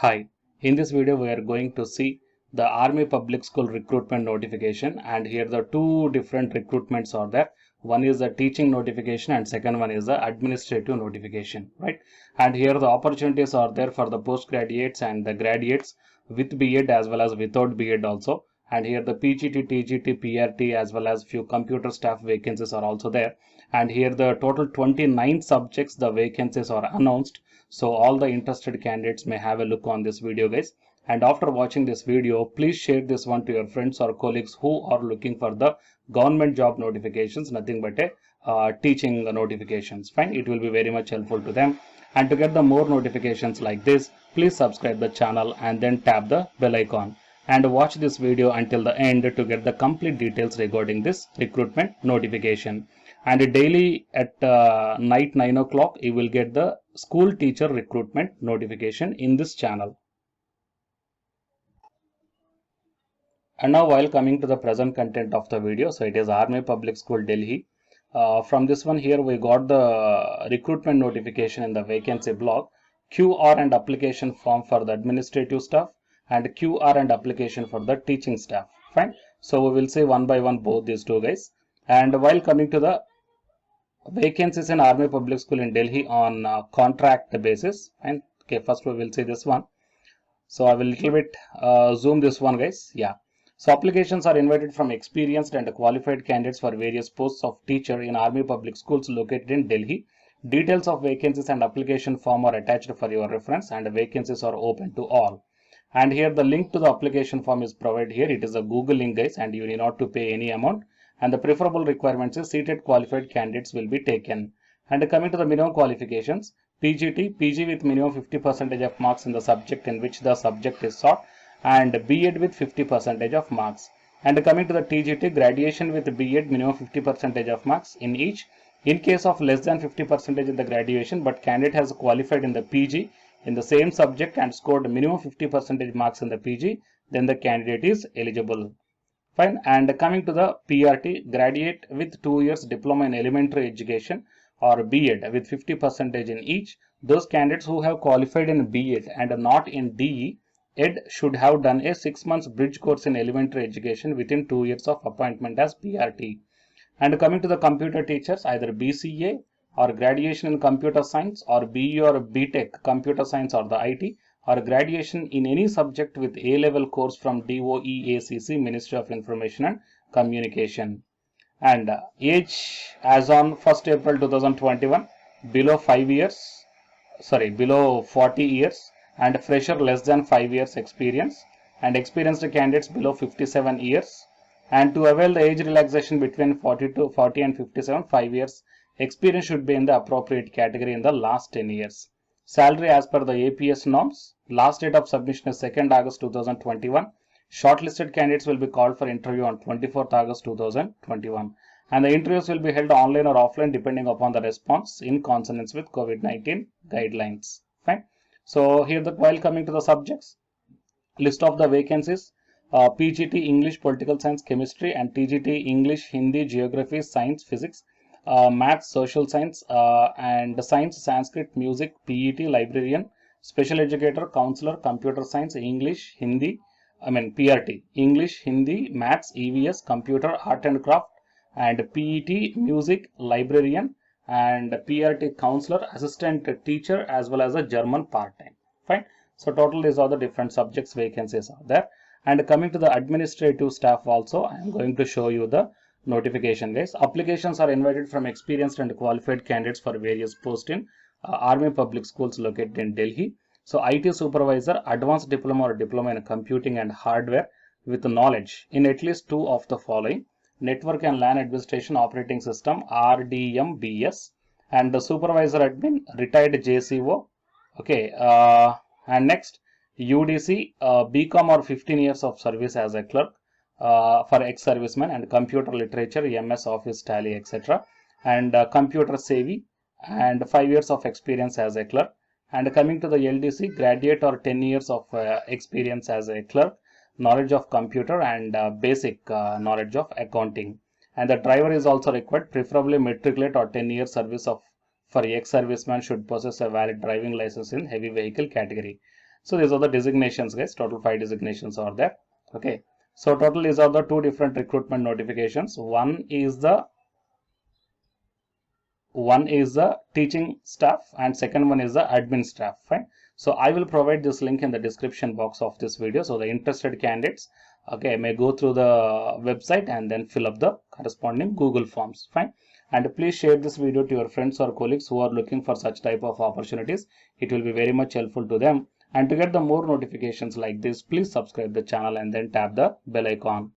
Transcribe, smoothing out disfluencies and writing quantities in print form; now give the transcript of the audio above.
Hi, in this video we are going to see the Army Public School recruitment notification, and here the two different recruitments are there. One is the teaching notification and second one is the administrative notification, right? And here the opportunities are there for the postgraduates and the graduates with B.Ed as well as without B.Ed also. And here the PGT, TGT, PRT as well as few computer staff vacancies are also there. And here the total 29 subjects the vacancies are announced. So all the interested candidates may have a look on this video, guys. And after watching this video, please share this one to your friends or colleagues who are looking for the government job notifications, nothing but a teaching notifications. Fine, it will be very much helpful to them. And to get the more notifications like this, please subscribe the channel and then tap the bell icon. And watch this video until the end to get the complete details regarding this recruitment notification. And daily at night 9 o'clock you will get the school teacher recruitment notification in this channel. And now while coming to the present content of the video, so it is Army Public School Delhi. From this one here we got the recruitment notification in the vacancy block, QR and application form for the administrative staff and QR and application for the teaching staff. Fine. So we will see one by one both these two, guys. And while coming to the vacancies in Army Public School in Delhi on contract basis, and okay, first we will see this one. So I will little bit zoom this one, guys. Yeah. So applications are invited from experienced and qualified candidates for various posts of teacher in Army Public Schools located in Delhi. Details of vacancies and application form are attached for your reference, and vacancies are open to all. And here the link to the application form is provided here. It is a Google link, guys, and you need not to pay any amount. And the preferable requirements is seated qualified candidates will be taken. And coming to the minimum qualifications, PGT, PG with minimum 50% of marks in the subject in which the subject is sought, and B.Ed with 50% of marks. And coming to the TGT, graduation with B.Ed minimum 50% of marks in each. In case of less than 50% in the graduation, but candidate has qualified in the PG in the same subject and scored minimum 50% marks in the PG, then the candidate is eligible. Fine. And coming to the PRT, graduate with 2 years diploma in elementary education or B.Ed with 50% in each. Those candidates who have qualified in B.Ed and not in DE Ed should have done a 6 months bridge course in elementary education within 2 years of appointment as PRT. And coming to the computer teachers, either BCA or graduation in computer science or BE or BTech computer science or the IT, or graduation in any subject with A-level course from DOEACC, Ministry of Information and Communication. And age as on 1st April 2021 below 5 years, below 40 years, and fresher less than 5 years experience, and experienced candidates below 57 years. And to avail the age relaxation between 40 and 57, 5 years experience should be in the appropriate category in the last 10 years. Salary as per the APS norms. Last date of submission is 2nd August 2021. Shortlisted candidates will be called for interview on 24th August 2021. And the interviews will be held online or offline depending upon the response in consonance with COVID-19 guidelines. Fine. So here while coming to the subjects, list of the vacancies. PGT English, Political Science, Chemistry, and TGT English, Hindi, Geography, Science, Physics, Maths, Social Science, and Science, Sanskrit, Music, PET, Librarian, Special Educator, Counselor, Computer Science, English, Hindi, PRT, English, Hindi, Maths, EVS, Computer, Art and Craft, and PET, Music, Librarian, and PRT, Counselor, Assistant Teacher, as well as a German part-time. Fine. So total these are the different subjects vacancies are there. And coming to the administrative staff also, I am going to show you the notification, guys. Applications are invited from experienced and qualified candidates for various posts in Army Public Schools located in Delhi. So IT supervisor, advanced diploma or diploma in computing and hardware with knowledge in at least 2 of the following: Network and LAN Administration Operating System, RDMBS, and the supervisor admin, retired JCO. Okay. And next, UDC, BCom or 15 years of service as a clerk for ex-servicemen, and computer literature, MS Office, Tally, etc. And computer savvy, and 5 years of experience as a clerk. And coming to the LDC, graduate or 10 years of experience as a clerk, knowledge of computer, and basic knowledge of accounting. And the driver is also required, preferably matriculate or 10 years service of for ex-serviceman should possess a valid driving license in heavy vehicle category. So these are the designations, guys. Total 5 designations are there. Okay, so total these are the 2 different recruitment notifications. One is the teaching staff and second one is the admin staff. Fine. So I will provide this link in the description box of this video, so the interested candidates, okay, may go through the website and then fill up the corresponding Google forms. Fine. And please share this video to your friends or colleagues who are looking for such type of opportunities. It will be very much helpful to them. And to get the more notifications like this, please subscribe the channel and then tap the bell icon.